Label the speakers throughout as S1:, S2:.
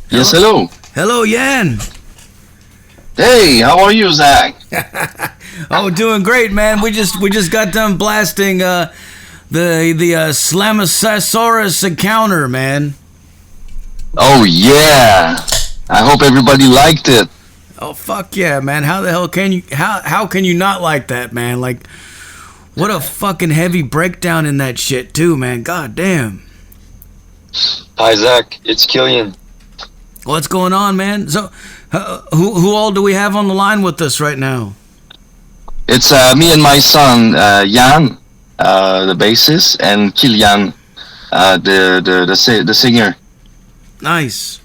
S1: Yes, hello.
S2: Hello, Yan.
S1: Hey, how are you, Zach?
S2: Oh, doing great, man. We just got done blasting the Slamosaurus encounter, man.
S1: Oh yeah. I hope everybody liked it.
S2: Oh fuck yeah, man. How the hell can you how can you not like that, man? Like, what a fucking heavy breakdown in that shit too, man. God damn.
S3: Hi, Zach. It's Kilian.
S2: What's going on, man? So, who all do we have on the line with us right now?
S1: It's me and my son, Yan, the bassist, and Kilian, the singer.
S2: Nice.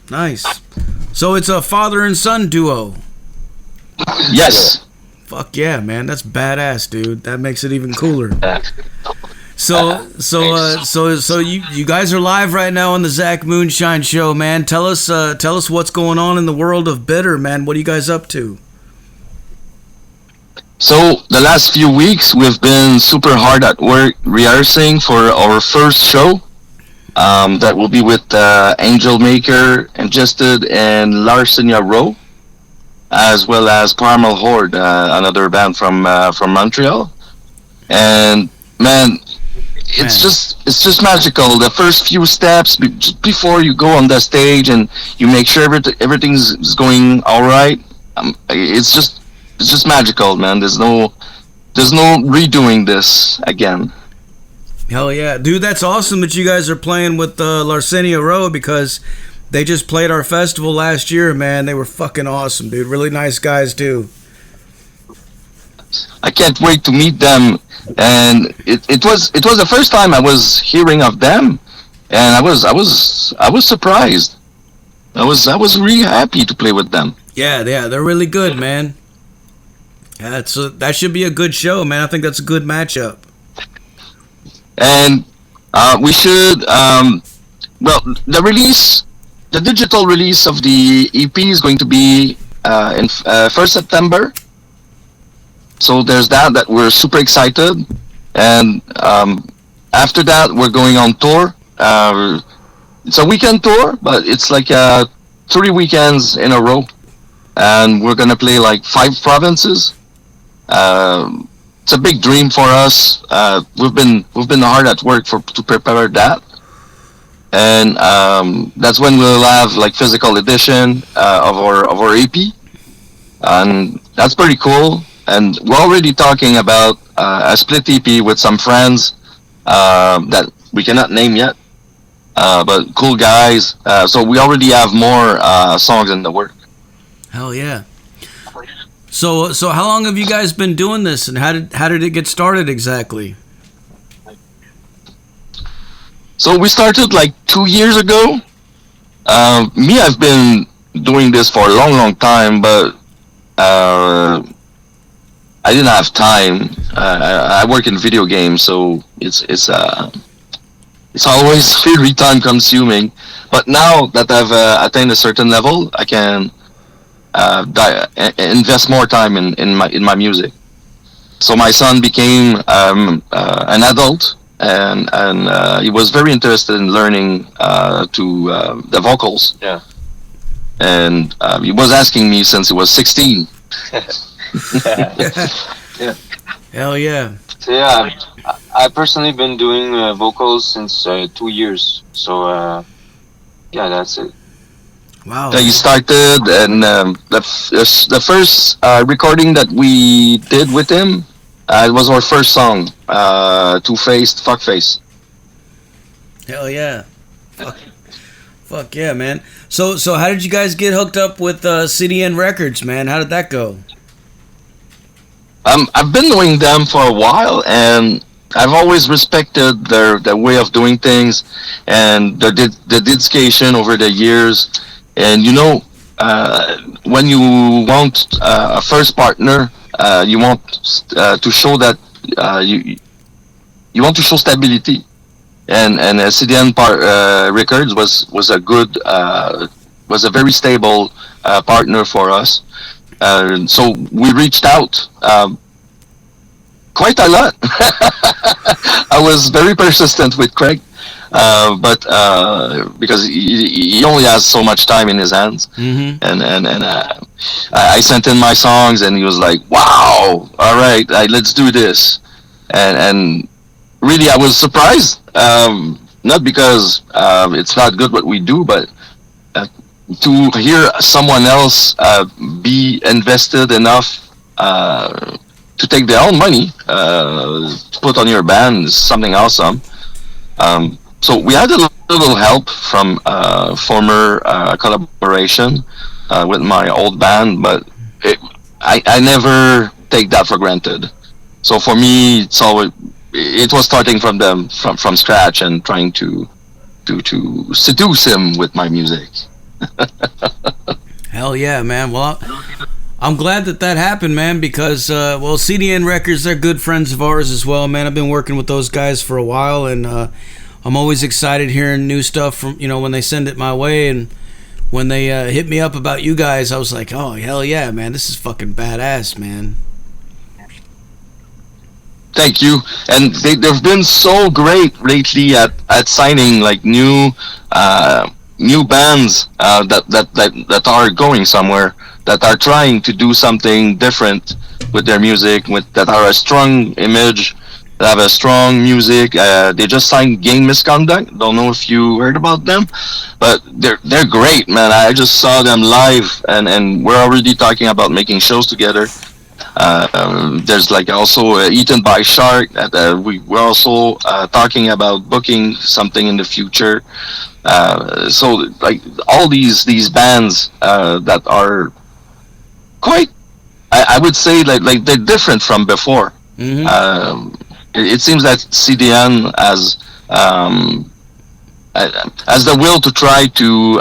S2: So it's a father and son duo.
S1: Yes.
S2: Fuck yeah, man. That's badass, dude. That makes it even cooler. So you guys are live right now on the Zach Moonshine Show, man. Tell us what's going on in the world of Bitter, man. What are you guys up to?
S1: So the last few weeks we've been super hard at work rehearsing for our first show. That will be with Angel Maker, Ingested, and Larcenia Row, as well as Primal Horde, another band from Montreal. And man, it's just magical. The first few steps just before you go on the stage and you make sure everything's going all right. It's just magical, man. There's no redoing this again.
S2: Hell yeah, dude! That's awesome that you guys are playing with Larcenia Row, because they just played our festival last year, man. They were fucking awesome, dude. Really nice guys too.
S1: I can't wait to meet them, and it was the first time I was hearing of them, and I was surprised. I was really happy to play with them.
S2: Yeah, they're really good, man. Yeah, that should be a good show, man. I think that's a good matchup.
S1: And we should the digital release of the EP is going to be in 1st September. So there's that we're super excited, and after that we're going on tour. It's a weekend tour, but it's like 3 weekends in a row, and we're gonna play like 5 provinces. It's a big dream for us. We've been hard at work to prepare that, and that's when we'll have like physical edition of our EP, and that's pretty cool. And we're already talking about a split EP with some friends that we cannot name yet, but cool guys. So we already have more songs in the work.
S2: Hell yeah. So how long have you guys been doing this, and how did it get started exactly?
S1: So we started like 2 years ago. I've been doing this for a long time, but I didn't have time. I work in video games, so it's always very time consuming. But now that I've attained a certain level, I can invest more time in my music. So my son became an adult, and he was very interested in learning the vocals.
S3: Yeah.
S1: And he was asking me since he was 16.
S3: Yeah.
S2: Hell yeah.
S3: So yeah, I personally been doing vocals since 2 years. So yeah, that's it.
S2: Wow.
S1: He started, and the first recording that we did with him, it was our first song, Two-Faced Fuckface.
S2: Hell yeah. Fuck yeah, man. So how did you guys get hooked up with CDN Records, man? How did that go?
S1: I've been knowing them for a while, and I've always respected their way of doing things and their dedication over the years. And when you want a first partner, you want to show that you want to show stability, and CDN Records was a very stable partner for us. So we reached out quite a lot. I was very persistent with Craig, but because he only has so much time in his hands, and I sent in my songs, and he was like, "Wow, all right, let's do this," and really I was surprised, not because it's not good what we do, but to hear someone else be invested enough to take their own money to put on your band is something awesome. So we had a little help from former collaboration with my old band, but I never take that for granted. So for me, it was starting from scratch and trying to seduce him with my music.
S2: Hell yeah, man. Well, I'm glad that happened, man, because well, CDN Records, they're good friends of ours as well, man. I've been working with those guys for a while, and I'm always excited hearing new stuff from, when they send it my way. And when they hit me up about you guys, I was like, oh, hell yeah, man, this is fucking badass, man.
S1: Thank you. And they've been so great lately at signing like new bands that are going somewhere, that are trying to do something different with their music, that are a strong image, that have a strong music. They just signed Gang Misconduct. Don't know if you heard about them, but they're great, man. I just saw them live, and we're already talking about making shows together. There's like also Eaten by Shark. We're also talking about booking something in the future. So like all these bands that are quite, I would say like they're different from before. It seems that CDN has the will to try to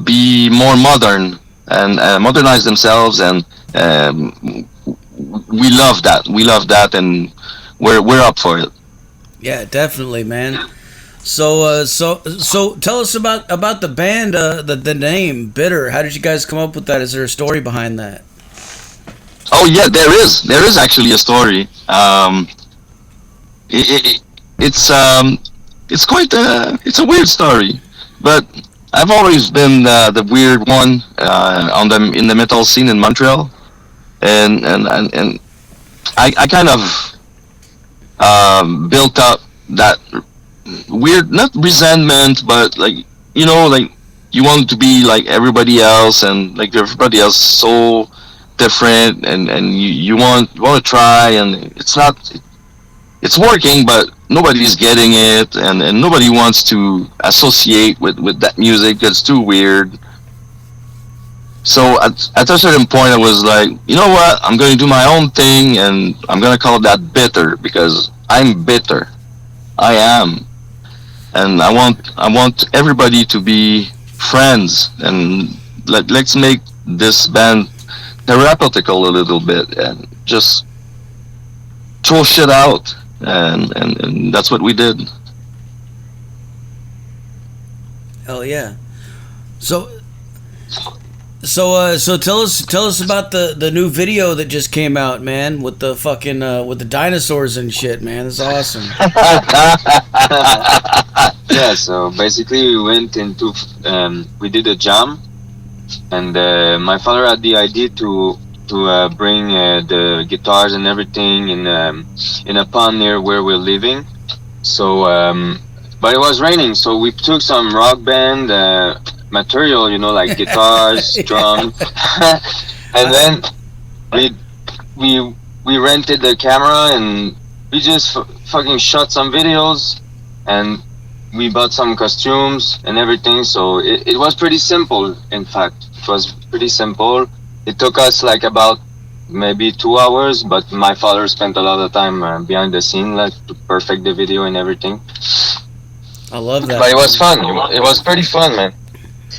S1: be more modern and modernize themselves, and we love that. We love that, and we're up for it.
S2: Yeah, definitely, man. So tell us about the band, the name Bitter. How did you guys come up with that? Is there a story behind that?
S1: Oh yeah, there is actually a story. It's quite it's a weird story, but I've always been the weird one in the metal scene in Montreal, and I kind of built up that weird, not resentment, but like like you want to be like everybody else, and like everybody else is so different, and you want to try, and it's working, but nobody's getting it, and nobody wants to associate with that music. That's too weird. So at a certain point, I was like, you know what? I'm going to do my own thing, and I'm going to call that Bitter, because I'm bitter. I am, and I want everybody to be friends, and let's make this band therapeutical a little bit, and just throw shit out. And that's what we did.
S2: Hell yeah! So tell us about the new video that just came out, man, with the fucking with the dinosaurs and shit, man. That's awesome.
S3: Yeah. So basically, we went into we did a jam, and my father had the idea to bring the guitars and everything in a pond near where we're living. So, but it was raining, so we took some rock band material, like guitars, drums, and then we rented the camera, and we just fucking shot some videos, and we bought some costumes and everything. So it was pretty simple. In fact, it was pretty simple. It took us like about maybe 2 hours, but my father spent a lot of time behind the scene, like to perfect the video and everything.
S2: I love that.
S3: But it was fun. It was pretty fun, man.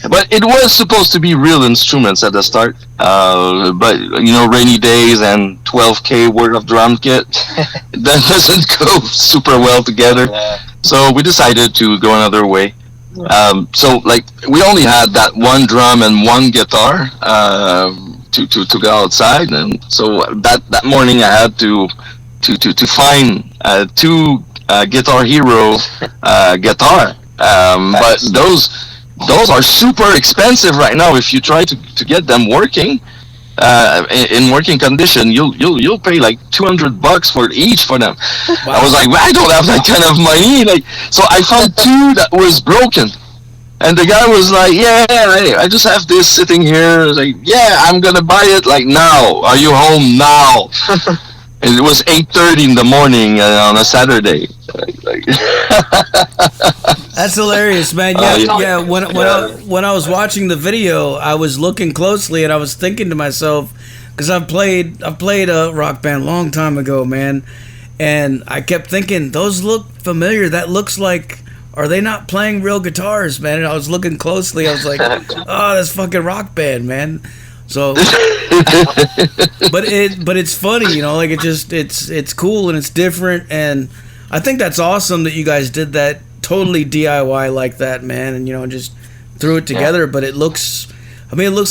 S1: But it was supposed to be real instruments at the start. But rainy days and 12K worth of drum kit, that doesn't go super well together.
S3: Yeah.
S1: So we decided to go another way. So like we only had that one drum and one guitar to go outside, and so that morning I had to find two Guitar Hero guitar, but those are super expensive right now. If you try to get them working in working condition, you'll pay like $200 for each for them. Wow. I was like, well, I don't have that kind of money. Like, so I found two that was broken. And the guy was like, yeah, I just have this sitting here. I was like, yeah, I'm going to buy it like now. Are you home now? And it was 8:30 in the morning on a Saturday.
S2: That's hilarious, man. Yeah. When I was watching the video, I was looking closely and I was thinking to myself, because I played a rock band a long time ago, man. And I kept thinking, those look familiar. That looks like... Are they not playing real guitars, man? And I was looking closely. I was like, oh, that's fucking Rock Band, man. So, but it's funny, you know, like it's cool and it's different. And I think that's awesome that you guys did that totally DIY like that, man. And, you know, just threw it together. But it looks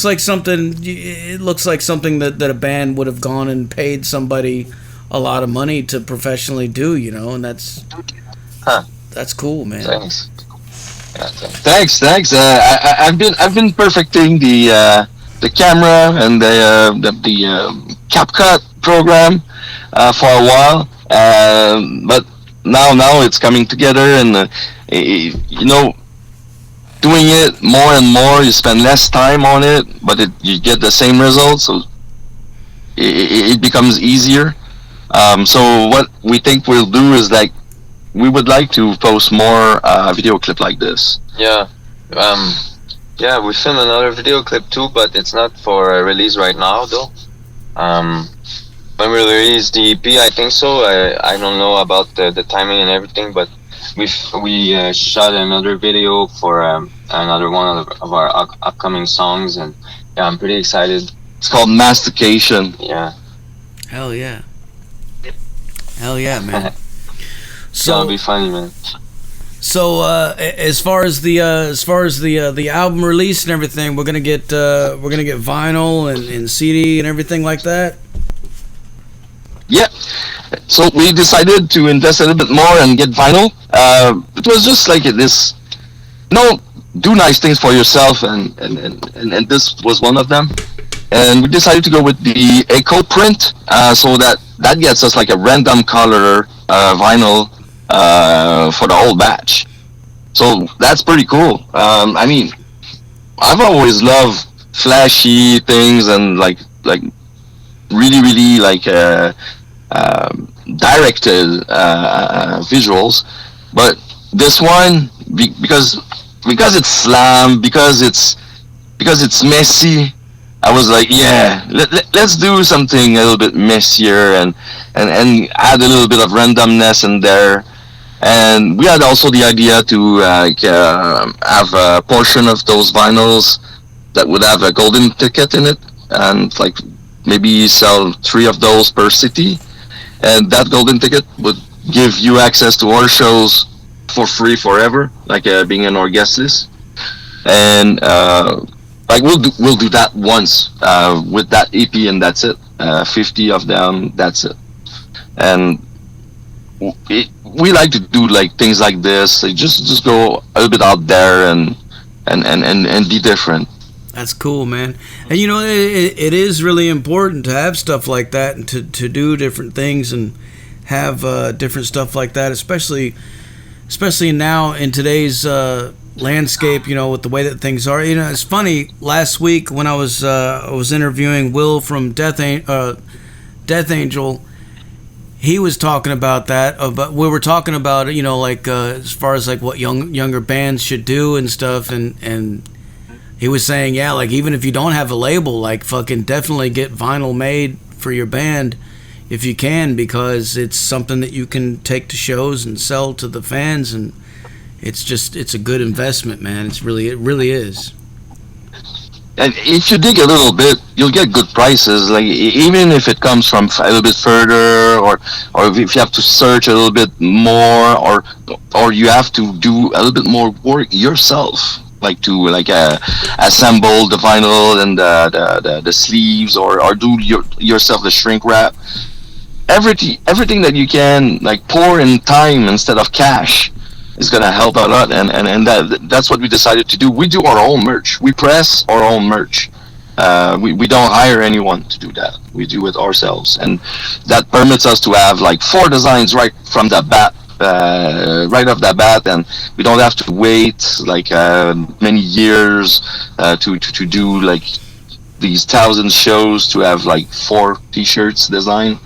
S2: like something that a band would have gone and paid somebody a lot of money to professionally do, you know, and that's... That's cool, man.
S3: Thanks. Yeah,
S1: thanks. I've been perfecting the camera and the CapCut program for a while, but now it's coming together, and you know, doing it more and more, you spend less time on it, but you get the same results, so it becomes easier. So what we think we'll do is like, we would like to post more video clip like this.
S3: Yeah. We filmed another video clip too, but it's not for release right now though. When we release the EP, I think so. I don't know about the timing and everything, but we shot another video for another one of our upcoming songs, and yeah, I'm pretty excited.
S1: It's called Mastication.
S3: Yeah.
S2: Hell yeah, man.
S3: So it'll be funny, man.
S2: So as far as the album release and everything, we're gonna get vinyl and CD and everything like that.
S1: Yeah. So we decided to invest a little bit more and get vinyl. It was just like this. No, do nice things for yourself, and this was one of them. And we decided to go with the Echo print, so that gets us like a random color vinyl. For the whole batch, so that's pretty cool. I mean, I've always loved flashy things and like really like directed visuals, but this one because it's slam, because it's messy, I was like, yeah, let's do something a little bit messier and add a little bit of randomness in there. And we had also the idea to have a portion of those vinyls that would have a golden ticket in it, and like maybe sell 3 of those per city. And that golden ticket would give you access to our shows for free forever, like being on our guest list. And like we'll do that once with that EP, and that's it. 50 of them, that's it. And we like to do like things like this. Like just go a little bit out there and be different.
S2: That's cool, man. And you know, it is really important to have stuff like that and to do different things and have different stuff like that, especially now in today's landscape, you know, with the way that things are. You know, it's funny, last week when I was interviewing Will from Death Angel, he was talking about that, but we were talking about, you know, like as far as like what younger bands should do and stuff, and he was saying, yeah, like even if you don't have a label, like fucking definitely get vinyl made for your band if you can, because it's something that you can take to shows and sell to the fans, and it's a good investment, man. It really is.
S1: And if you dig a little bit, you'll get good prices. Like even if it comes from a little bit further, or if you have to search a little bit more, or you have to do a little bit more work yourself, like to assemble the vinyl and the sleeves, or do yourself the shrink wrap. Everything that you can like pour in time instead of cash is gonna help a lot, and that's what we decided to do. We do our own merch. We press our own merch. We don't hire anyone to do that. We do it ourselves, and that permits us to have like 4 designs right from the bat, right off the bat, and we don't have to wait like many years to do like these 1,000 shows to have like 4 T-shirts designed.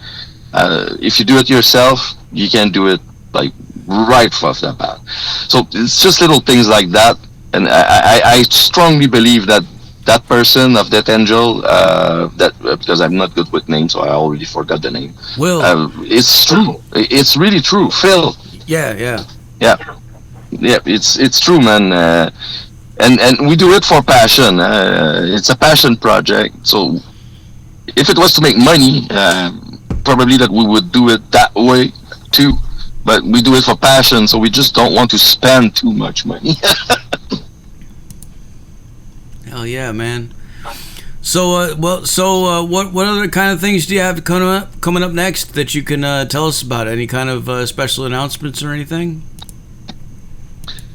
S1: If you do it yourself, you can do it like right off the bat. So it's just little things like that, and I strongly believe that person of that angel, because I'm not good with names, so I already forgot the name.
S2: Will.
S1: It's true. It's really true. Phil.
S2: Yeah.
S1: It's true, man. And we do it for passion. It's a passion project. So if it was to make money, probably that we would do it that way too. But we do it for passion, so we just don't want to spend too much money.
S2: Hell yeah, man. So, what other kind of things do you have coming up next that you can tell us about? Any kind of special announcements or anything?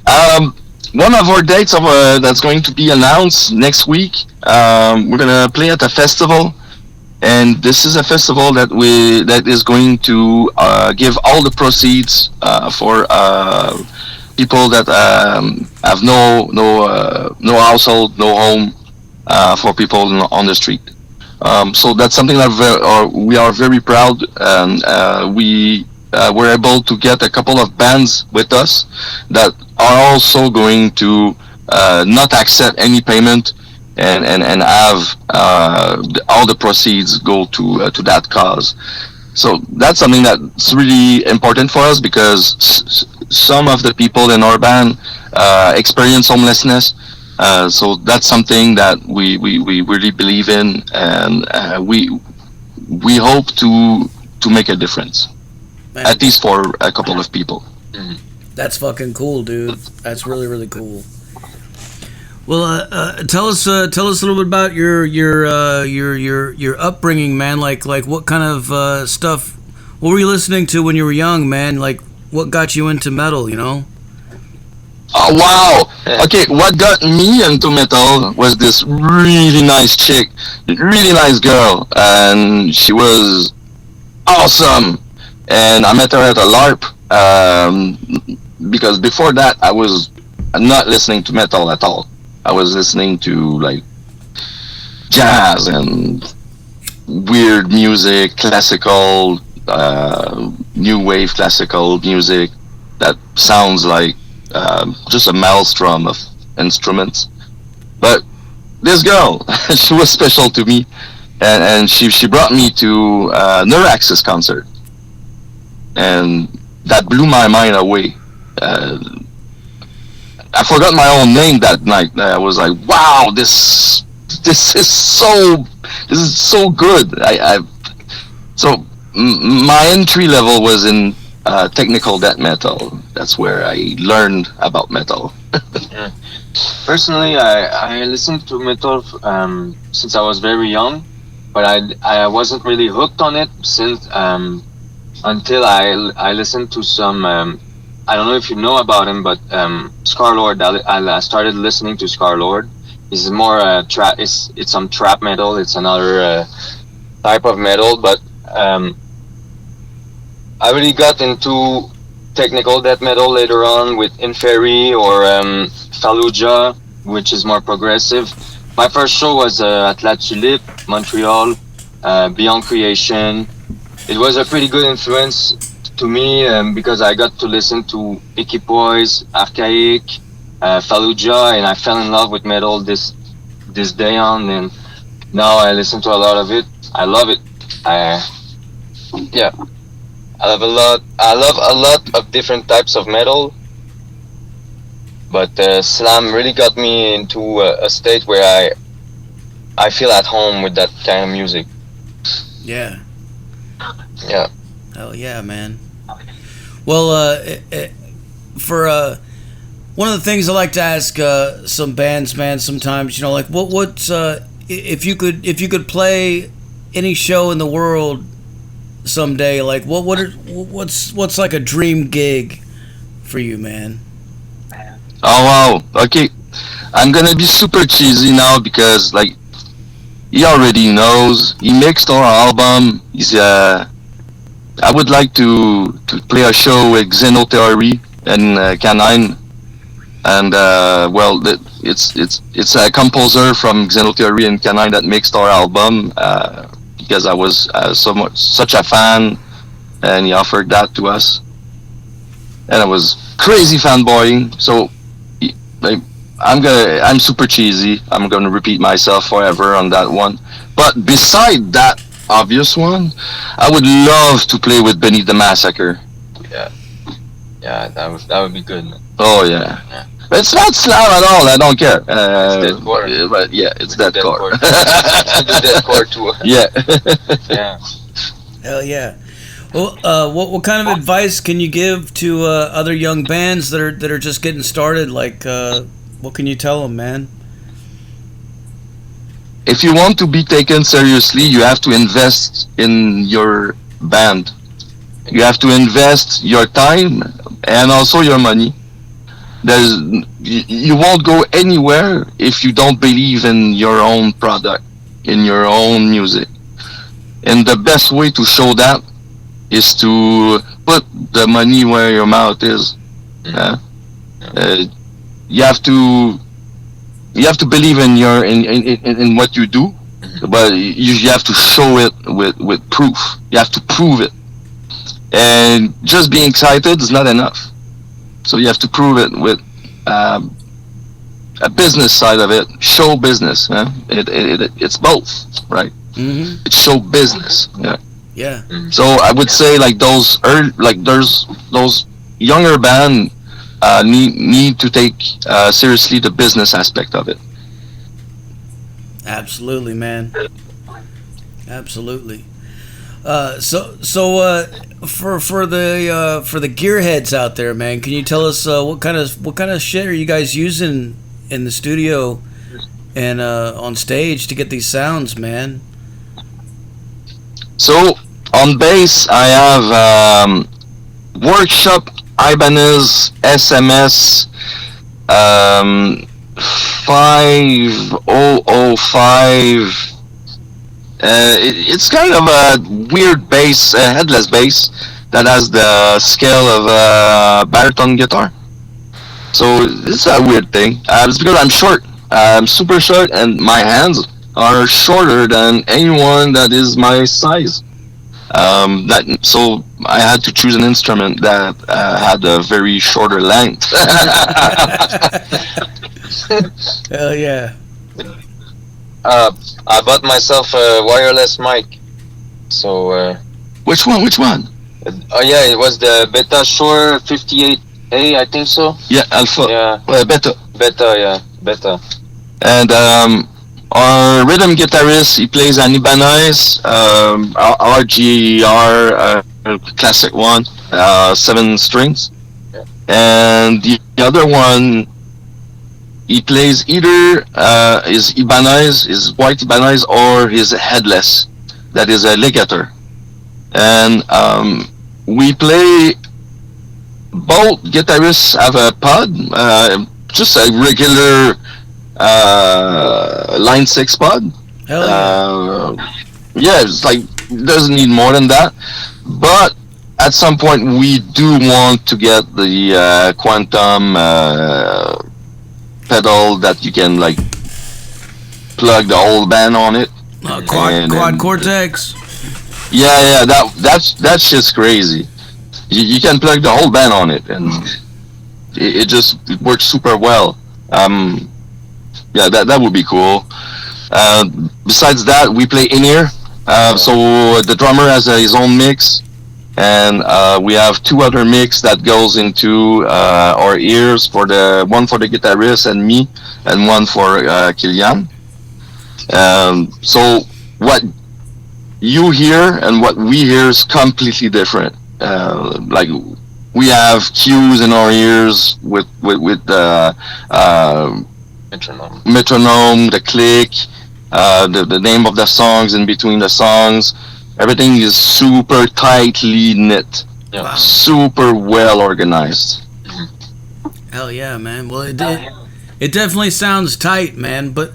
S1: One of our dates that's going to be announced next week. We're gonna play at a festival, and this is a festival that is going to give all the proceeds for people that have no household, no home, for people on the street. So that's something that we are very proud, and we were able to get a couple of bands with us that are also going to not accept any payment, and have all the proceeds go to that cause. So that's something that's really important for us, because some of the people in our band experience homelessness. So that's something that we really believe in, and we hope to make a difference,
S2: Man,
S1: at least for a couple of people.
S2: that's fucking cool, dude. That's really, really cool. Well, tell us a little bit about your upbringing, man. Like what kind of stuff? What were you listening to when you were young, man? Like what got you into metal? You know?
S1: Oh wow! Okay, what got me into metal was this really nice chick, really nice girl, and she was awesome. And I met her at a LARP, because before that I was not listening to metal at all. I was listening to like jazz and weird music, classical, new wave classical music that sounds like just a maelstrom of instruments. But this girl, she was special to me, and she brought me to Neuraxis concert, and that blew my mind away. I forgot my own name that night. I was like, "Wow, this is so good." My entry level was in technical death metal. That's where I learned about metal.
S3: Yeah. Personally, I listened to metal since I was very young, but I wasn't really hooked on it since until I listened to some. I don't know if you know about him, but Scarlord. I started listening to Scarlord. He's more trap. It's some trap metal. It's another type of metal, but I really got into technical death metal later on with Inferi or Fallujah, which is more progressive. My first show was at La Tulipe, Montreal, Beyond Creation. It was a pretty good influence to me because I got to listen to Equipoise, Archaic, Fallujah, and I fell in love with metal this day on, and now I listen to a lot of it. I love it. I love a lot of different types of metal, but slam really got me into a state where I feel at home with that kind of music.
S2: Yeah.
S3: Yeah.
S2: Hell yeah, man. Well, for One of the things I like to ask some bands, man, sometimes, you know, like what's if you could play any show in the world someday, like what's like a dream gig for you, man?
S1: Oh wow. Okay. I'm gonna be super cheesy now because like he already knows. He mixed our album. He's I would like to play a show with Xenotheory and Canine, and well, it's a composer from Xenotheory and Canine that mixed our album because I was such a fan, and he offered that to us, and I was crazy fanboying. So like, I'm super cheesy. I'm gonna repeat myself forever on that one. But beside that obvious one, I would love to play with Benny the Massacre.
S3: Yeah, that would be good, man.
S1: Oh yeah. It's not slam at all. I don't care.
S3: It's Deathcore.
S1: But yeah, it's Deathcore.
S3: Deathcore too.
S1: Yeah.
S3: Yeah.
S2: Hell yeah. Well, what kind of advice can you give to other young bands that are just getting started? Like, what can you tell them, man?
S1: If you want to be taken seriously, you have to invest in your band. You have to invest your time and also your money. You won't go anywhere if you don't believe in your own product, in your own music. And the best way to show that is to put the money where your mouth is. You have to believe in in what you do, but you have to show it with proof. You have to prove it, and just being excited is not enough. So you have to prove it with a business side of it, show business. It's both, right?
S2: Mm-hmm.
S1: It's show business. Yeah.
S2: Yeah.
S1: So I would say like there's those younger band need to take seriously the business aspect of it.
S2: Absolutely, man. Absolutely. So for the gearheads out there, man, can you tell us what kind of shit are you guys using in the studio and on stage to get these sounds, man?
S1: So on bass, I have Workshop Ibanez SMS 5005. It's kind of a weird bass, headless bass that has the scale of a baritone guitar. So it's a weird thing. It's because I'm short. I'm super short, and my hands are shorter than anyone that is my size. So I had to choose an instrument that had a very shorter length.
S2: Hell yeah.
S3: I bought myself a wireless mic. So
S1: Which one?
S3: oh yeah, it was the Beta Shure 58A, I think so.
S1: Yeah, Alpha.
S3: Yeah.
S1: Beta.
S3: Beta.
S1: And our rhythm guitarist, he plays an Ibanez RGR classic one, 7 strings.
S3: Yeah.
S1: And the other one, he plays either his Ibanez, his white Ibanez, or his headless, that is a legator. And we play, both guitarists have a pod, just a regular line 6 pod.
S2: Hell yeah.
S1: Yeah, it's like, doesn't need more than that. But at some point we do want to get the quantum pedal that you can like plug the whole band on it.
S2: Quad Cortex.
S1: Yeah, that shit's crazy. You can plug the whole band on it, and it works super well. Yeah, that would be cool. Besides that, we play in-ear. So the drummer has his own mix, and we have 2 other mix that goes into our ears, for the one for the guitarist and me, and one for Kilian. So what you hear and what we hear is completely different. Like we have cues in our ears with the metronome, the click, the name of the songs in between the songs. Everything is super tightly knit,
S3: Yeah.
S1: super well organized.
S2: Hell yeah, man. Well, it definitely sounds tight, man. But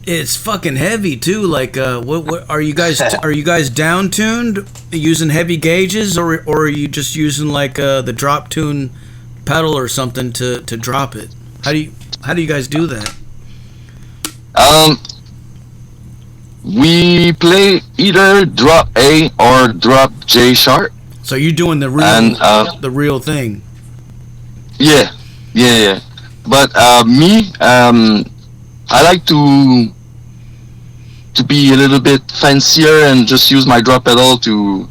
S2: it's fucking heavy too. Like, what are you guys? Are you guys down tuned using heavy gauges, or are you just using like the drop tune pedal or something to drop it? How do you guys do that?
S1: We play either drop A or drop J sharp.
S2: So you're doing the real
S1: And,
S2: the real thing.
S1: Yeah. But me, I like to be a little bit fancier and just use my drop pedal to,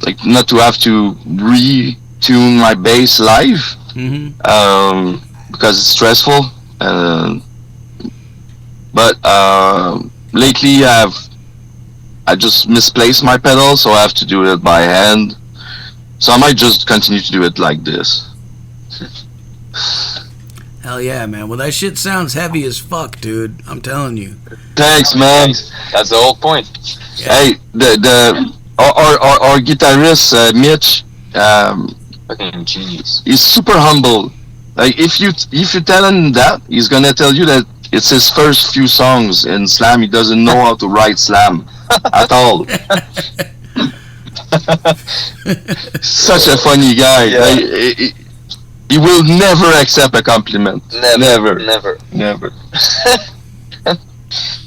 S1: like, not to have to retune my bass live, because it's stressful. But lately I just misplaced my pedal, so I have to do it by hand. So I might just continue to do it like this.
S2: Hell yeah, man. Well, that shit sounds heavy as fuck, dude. I'm telling you.
S1: Thanks, man.
S3: That's the whole point.
S2: Yeah.
S1: Hey, our guitarist Mitch,
S3: Fucking genius.
S1: he's super humble. Like if you tell him that, he's gonna tell you that it's his first few songs in slam. He doesn't know how to write slam at all. Such a funny guy.
S3: Yeah.
S1: Like, he will never accept a compliment. Never.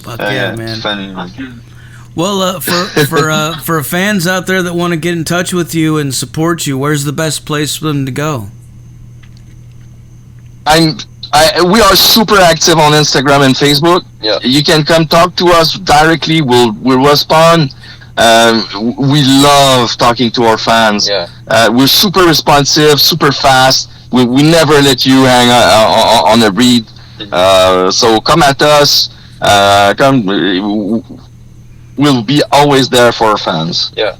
S2: Fuck yeah, man.
S3: Funny.
S2: Well, for fans out there that want to get in touch with you and support you, where's the best place for them to go?
S1: We are super active on Instagram and Facebook.
S3: Yeah.
S1: You can come talk to us directly. We'll respond. We love talking to our fans.
S3: Yeah.
S1: We're super responsive, super fast. We never let you hang on a read. So come at us. We'll be always there for our fans.
S3: Yeah.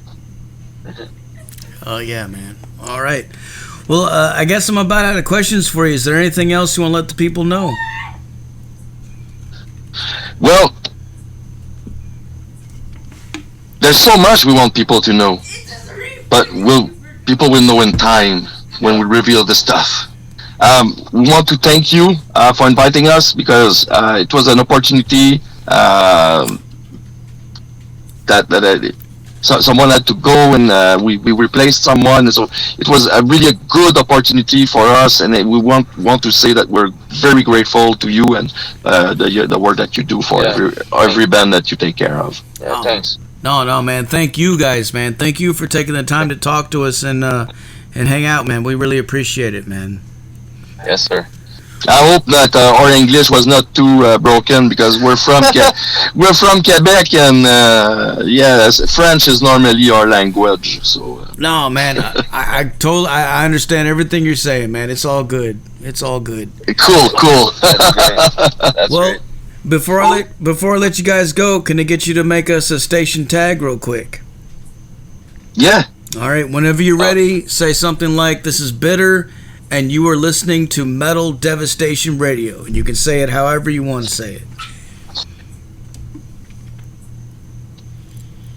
S2: Oh yeah, man. All right. Well, I guess I'm about out of questions for you. Is there anything else you want to let the people know?
S1: Well, there's so much we want people to know, but people will know in time when we reveal the stuff. We want to thank you for inviting us, because it was an opportunity that someone had to go, and we replaced someone, so it was really a good opportunity for us, and we want to say that we're very grateful to you and the work that you do for every band that you take care of.
S3: Yeah, thanks.
S2: No, man. Thank you guys, man. Thank you for taking the time to talk to us and hang out, man. We really appreciate it, man.
S3: Yes, sir.
S1: I hope that our English was not too broken, because we're from we're from Quebec, and French is normally our language. So
S2: No, man. I understand everything you're saying, man. It's all good. It's all good.
S1: cool.
S3: That's great. That's
S2: Well,
S3: great.
S2: before I let you guys go, can I get you to make us a station tag real quick?
S1: Yeah.
S2: All right. Whenever you're ready, say something like, "This is Bitter, and you are listening to Metal Devastation Radio," and you can say it however you want to say it.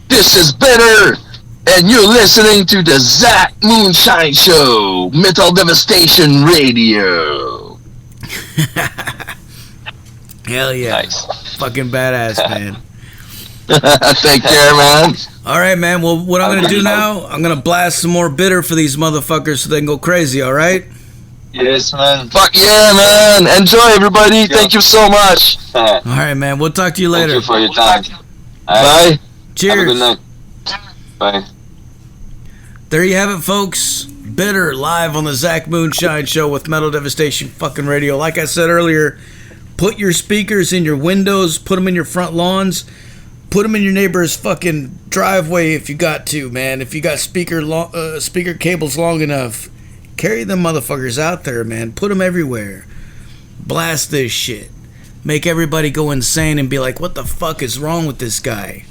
S1: This is Bitter, and you're listening to the Zach Moonshine Show, Metal Devastation Radio.
S2: Hell yeah.
S3: Nice.
S2: Fucking badass, man.
S1: Take care, man.
S2: All right, man. Well, what I'm going to do now, I'm going to blast some more Bitter for these motherfuckers so they can go crazy, all right?
S3: Yes, man.
S1: Fuck yeah, man. Enjoy, everybody. Thank you so much.
S2: All right, man. We'll talk to you
S3: Thank
S2: later.
S3: you for your time.
S1: Bye.
S2: Cheers.
S3: Have a good night. Bye.
S2: There you have it, folks. Bitter live on the Zach Moonshine Show with Metal Devastation fucking radio. Like I said earlier, put your speakers in your windows, put them in your front lawns, put them in your neighbor's fucking driveway if you got to, man. If you got speaker cables long enough, carry them motherfuckers out there, man. Put them everywhere. Blast this shit. Make everybody go insane and be like, what the fuck is wrong with this guy?